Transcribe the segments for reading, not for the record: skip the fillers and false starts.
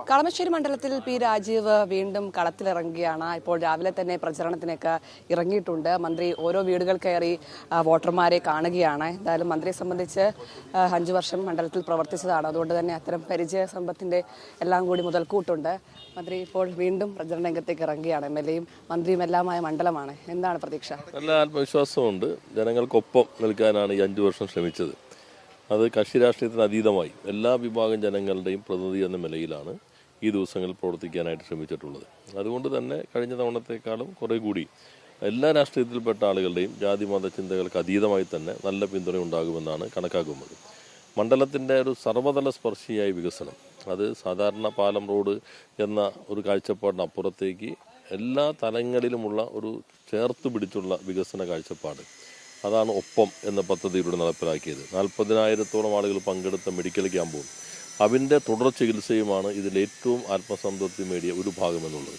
കളമശ്ശേരി മണ്ഡലത്തിൽ പി രാജീവ് വീണ്ടും കളത്തിലിറങ്ങുകയാണ്. ഇപ്പോൾ രാവിലെ തന്നെ പ്രചരണത്തിനൊക്കെ ഇറങ്ങിയിട്ടുണ്ട്. മന്ത്രി ഓരോ വീടുകൾ കയറി വോട്ടർമാരെ കാണുകയാണ്. എന്തായാലും മന്ത്രിയെ സംബന്ധിച്ച് 5 വർഷം മണ്ഡലത്തിൽ പ്രവർത്തിച്ചതാണ്. അതുകൊണ്ട് തന്നെ അത്തരം പരിചയ സമ്പത്തിന്റെ എല്ലാം കൂടി മുതൽക്കൂട്ടുണ്ട്. മന്ത്രി ഇപ്പോൾ വീണ്ടും പ്രചരണ രംഗത്തേക്ക് ഇറങ്ങുകയാണ്. എംഎൽഎയും മന്ത്രിയും എല്ലാമായ മണ്ഡലമാണ്. എന്താണ് പ്രതീക്ഷ? നല്ല ആത്മവിശ്വാസമുണ്ട്. ജനങ്ങൾക്കൊപ്പം നിൽക്കാനാണ് ഈ 5 വർഷം ശ്രമിച്ചത്. അത് കക്ഷി രാഷ്ട്രീയത്തിന് അതീതമായി എല്ലാ വിഭാഗം ജനങ്ങളുടെയും പ്രതിനിധി എന്ന നിലയിലാണ് ഈ ദിവസങ്ങളിൽ പ്രവർത്തിക്കാനായിട്ട് ശ്രമിച്ചിട്ടുള്ളത്. അതുകൊണ്ട് തന്നെ കഴിഞ്ഞ തവണത്തേക്കാളും കുറേ കൂടി എല്ലാ രാഷ്ട്രീയത്തിൽപ്പെട്ട ആളുകളുടെയും ജാതി മത ചിന്തകൾക്ക് അതീതമായി തന്നെ നല്ല പിന്തുണ ഉണ്ടാകുമെന്നാണ് കണക്കാക്കുന്നത്. മണ്ഡലത്തിൻ്റെ ഒരു സർവ്വതല സ്പർശിയായ വികസനം, അത് സാധാരണ പാലം റോഡ് എന്ന ഒരു കാഴ്ചപ്പാടിനപ്പുറത്തേക്ക് എല്ലാ തലങ്ങളിലുമുള്ള ഒരു ചേർത്ത് പിടിച്ചുള്ള വികസന കാഴ്ചപ്പാട്, അതാണ് ഒപ്പം എന്ന പദ്ധതിയിലൂടെ നടപ്പിലാക്കിയത്. 40,000-ഓളം ആളുകൾ പങ്കെടുത്ത മെഡിക്കൽ ക്യാമ്പും അതിൻ്റെ തുടർ ചികിത്സയുമാണ് ഇതിലേറ്റവും ആത്മസംതൃപ്തി നേടിയ ഒരു ഭാഗമെന്നുള്ളത്.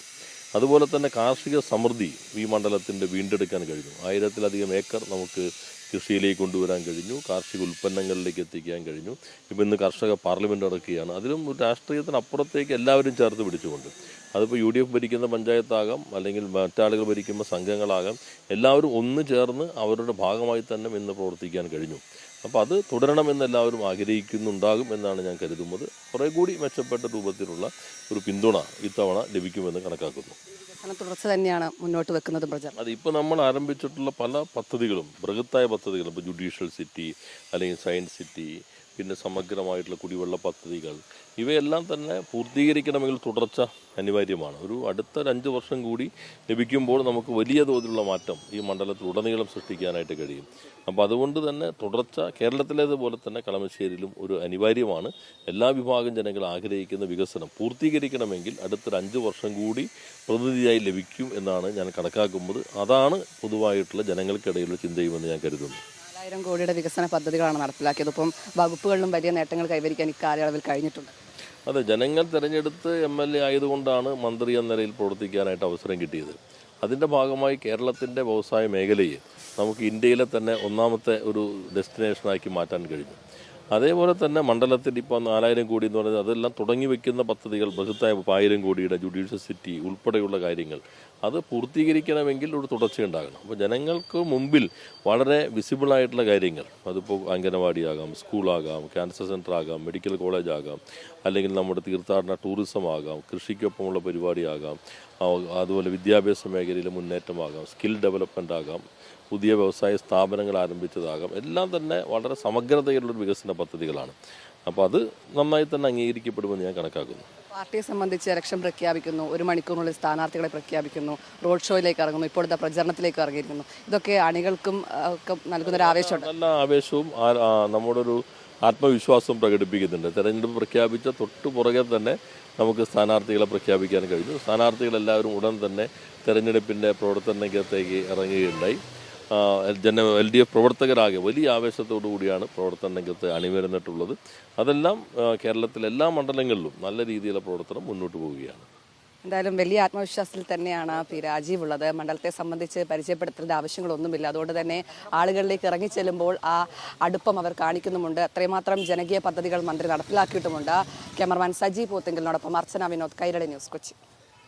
അതുപോലെ തന്നെ കാർഷിക സമൃദ്ധി ഈ മണ്ഡലത്തിൻ്റെ വീണ്ടെടുക്കാൻ കഴിഞ്ഞു. 1000-ലധികം ഏക്കർ നമുക്ക് കൃഷിയിലേക്ക് കൊണ്ടുവരാൻ കഴിഞ്ഞു, കാർഷിക ഉൽപ്പന്നങ്ങളിലേക്ക് എത്തിക്കാൻ കഴിഞ്ഞു. ഇപ്പോൾ ഇന്ന് കർഷക പാർലമെൻറ്റ് നടക്കുകയാണ്. അതിലും രാഷ്ട്രീയത്തിനപ്പുറത്തേക്ക് എല്ലാവരും ചേർത്ത് പിടിച്ചുകൊണ്ട്, അതിപ്പോൾ UDF ഭരിക്കുന്ന പഞ്ചായത്താകാം, അല്ലെങ്കിൽ മറ്റാളുകൾ ഭരിക്കുന്ന സംഘങ്ങളാകാം, എല്ലാവരും ഒന്ന് ചേർന്ന് അവരുടെ ഭാഗമായി തന്നെ ഇന്ന് പ്രവർത്തിക്കാൻ കഴിഞ്ഞു. അപ്പോൾ അത് തുടരണമെന്ന് എല്ലാവരും ആഗ്രഹിക്കുന്നുണ്ടാകും എന്നാണ് ഞാൻ കരുതുന്നത്. കുറേ കൂടി മെച്ചപ്പെട്ട രൂപത്തിലുള്ള ഒരു പിന്തുണ ഇത്തവണ ലഭിക്കുമെന്ന് കണക്കാക്കുന്നു. തുടർച്ച തന്നെയാണ് മുന്നോട്ട് വെക്കുന്നത് പ്രചരണം. അത് ഇപ്പോൾ നമ്മൾ ആരംഭിച്ചിട്ടുള്ള പല പദ്ധതികളും, ബൃഹത്തായ പദ്ധതികളും, ഇപ്പോൾ ജുഡീഷ്യൽ സിറ്റി അല്ലെങ്കിൽ സയൻസ് സിറ്റി, പിന്നെ സമഗ്രമായിട്ടുള്ള കുടിവെള്ള പദ്ധതികൾ, ഇവയെല്ലാം തന്നെ പൂർത്തീകരിക്കണമെങ്കിൽ തുടർച്ച അനിവാര്യമാണ്. അടുത്ത 5 വർഷം കൂടി ലഭിക്കുമ്പോൾ നമുക്ക് വലിയ തോതിലുള്ള മാറ്റം ഈ മണ്ഡലത്തിൽ ഉടനീളം സൃഷ്ടിക്കാനായിട്ട് കഴിയും. അപ്പോൾ അതുകൊണ്ട് തന്നെ തുടർച്ച കേരളത്തിലേതുപോലെ തന്നെ കളമശ്ശേരിയിലും ഒരു അനിവാര്യമാണ്. എല്ലാ വിഭാഗം ജനങ്ങൾ ആഗ്രഹിക്കുന്ന വികസനം പൂർത്തീകരിക്കണമെങ്കിൽ അടുത്തൊരു 5 വർഷം കൂടി പ്രതിനിധിയായി ലഭിക്കും എന്നാണ് ഞാൻ കണക്കാക്കുന്നത്. അതാണ് പൊതുവായിട്ടുള്ള ജനങ്ങൾക്കിടയിലുള്ള ചിന്തയുമെന്ന് ഞാൻ കരുതുന്നു. 4,000 കോടിയുടെ വികസന പദ്ധതികളാണ് നടപ്പിലാക്കിയത്. ഇപ്പം വകുപ്പുകളിലും വലിയ നേട്ടങ്ങൾ കൈവരിക്കാൻ ഇക്കാലയളവിൽ കഴിഞ്ഞിട്ടുണ്ട്. അതെ, ജനങ്ങൾ തിരഞ്ഞെടുത്ത് MLA ആയതുകൊണ്ടാണ് മന്ത്രി എന്ന നിലയിൽ പ്രവർത്തിക്കാനായിട്ട് അവസരം കിട്ടിയത്. അതിൻ്റെ ഭാഗമായി കേരളത്തിൻ്റെ വ്യവസായ മേഖലയെ നമുക്ക് ഇന്ത്യയിലെ തന്നെ ഒന്നാമത്തെ ഒരു ഡെസ്റ്റിനേഷനാക്കി മാറ്റാൻ കഴിഞ്ഞു. അതേപോലെ തന്നെ മണ്ഡലത്തിൽ ഇപ്പോൾ 4,000 കോടി എന്ന് പറയുന്നത് അതെല്ലാം തുടങ്ങി വയ്ക്കുന്ന പദ്ധതികൾ, ബൃഹത്തായ 1,000 കോടിയുടെ ജുഡീഷ്യൽ സിറ്റി ഉൾപ്പെടെയുള്ള കാര്യങ്ങൾ, അത് പൂർത്തീകരിക്കണമെങ്കിൽ ഒരു തുടർച്ചയുണ്ടാകണം. അപ്പോൾ ജനങ്ങൾക്ക് മുമ്പിൽ വളരെ വിസിബിളായിട്ടുള്ള കാര്യങ്ങൾ, അതിപ്പോൾ അംഗനവാടിയാകാം, സ്കൂളാകാം, ക്യാൻസർ സെൻ്റർ ആകാം, മെഡിക്കൽ കോളേജ് ആകാം, അല്ലെങ്കിൽ നമ്മുടെ തീർത്ഥാടന ടൂറിസം ആകാം, കൃഷിക്കൊപ്പമുള്ള പരിപാടിയാകാം, അതുപോലെ വിദ്യാഭ്യാസ മേഖലയിലെ മുന്നേറ്റമാകാം, സ്കിൽ ഡെവലപ്മെൻ്റ് ആകാം, പുതിയ വ്യവസായ സ്ഥാപനങ്ങൾ ആരംഭിച്ചതാകാം, എല്ലാം തന്നെ വളരെ സമഗ്രതയിലുള്ളൊരു വികസന പദ്ധതികളാണ്. അപ്പോൾ അത് നന്നായി തന്നെ അംഗീകരിക്കപ്പെടുമെന്ന് ഞാൻ കണക്കാക്കുന്നു. പാർട്ടിയെ സംബന്ധിച്ച് ഇലക്ഷൻ പ്രഖ്യാപിക്കുന്നു, 1 മണിക്കൂറിനുള്ളിൽ സ്ഥാനാർത്ഥികളെ പ്രഖ്യാപിക്കുന്നു, റോഡ് ഷോയിലേക്ക് ഇറങ്ങുന്നു, ഇപ്പോഴത്തെ പ്രചരണത്തിലേക്ക് ഇറങ്ങിയിരിക്കുന്നു. ഇതൊക്കെ അണികൾക്കും ഒക്കെ നൽകുന്നൊരു ആവേശമുണ്ട്. നല്ല ആവേശവും നമ്മുടെ ഒരു ആത്മവിശ്വാസവും പ്രകടിപ്പിക്കുന്നുണ്ട്. തെരഞ്ഞെടുപ്പ് പ്രഖ്യാപിച്ച തൊട്ടു പുറകെ തന്നെ നമുക്ക് സ്ഥാനാർത്ഥികളെ പ്രഖ്യാപിക്കാൻ കഴിഞ്ഞു. സ്ഥാനാർത്ഥികളെല്ലാവരും ഉടൻ തന്നെ തെരഞ്ഞെടുപ്പിൻ്റെ പ്രവർത്തന രംഗത്തേക്ക് ഇറങ്ങുകയുണ്ടായി. LDF പ്രവർത്തകരാകെ വലിയ ആവേശത്തോടു കൂടിയാണ് പ്രവർത്തന രംഗത്ത് അണിനിരന്നിട്ടുള്ളത്. അതെല്ലാം കേരളത്തിലെ എല്ലാ മണ്ഡലങ്ങളിലും നല്ല രീതിയിലുള്ള പ്രവർത്തനം മുന്നോട്ട് പോവുകയാണ്. എന്തായാലും വലിയ ആത്മവിശ്വാസത്തിൽ തന്നെയാണ് പി രാജീവ് ഉള്ളത്. മണ്ഡലത്തെ സംബന്ധിച്ച് പരിചയപ്പെടുത്തേണ്ട ആവശ്യങ്ങളൊന്നുമില്ല. അതുകൊണ്ട് തന്നെ ആളുകളിലേക്ക് ഇറങ്ങിച്ചെല്ലുമ്പോൾ ആ അടുപ്പം അവർ കാണിക്കുന്നുമുണ്ട്. അത്രമാത്രം ജനകീയ പദ്ധതികൾ മന്ത്രി നടപ്പിലാക്കിയിട്ടുമുണ്ട്. ക്യാമറമാൻ സജി പോത്തിങ്കലിനോടൊപ്പം അർച്ചന വിനോദ്, കൈരളി ന്യൂസ്, കൊച്ചി.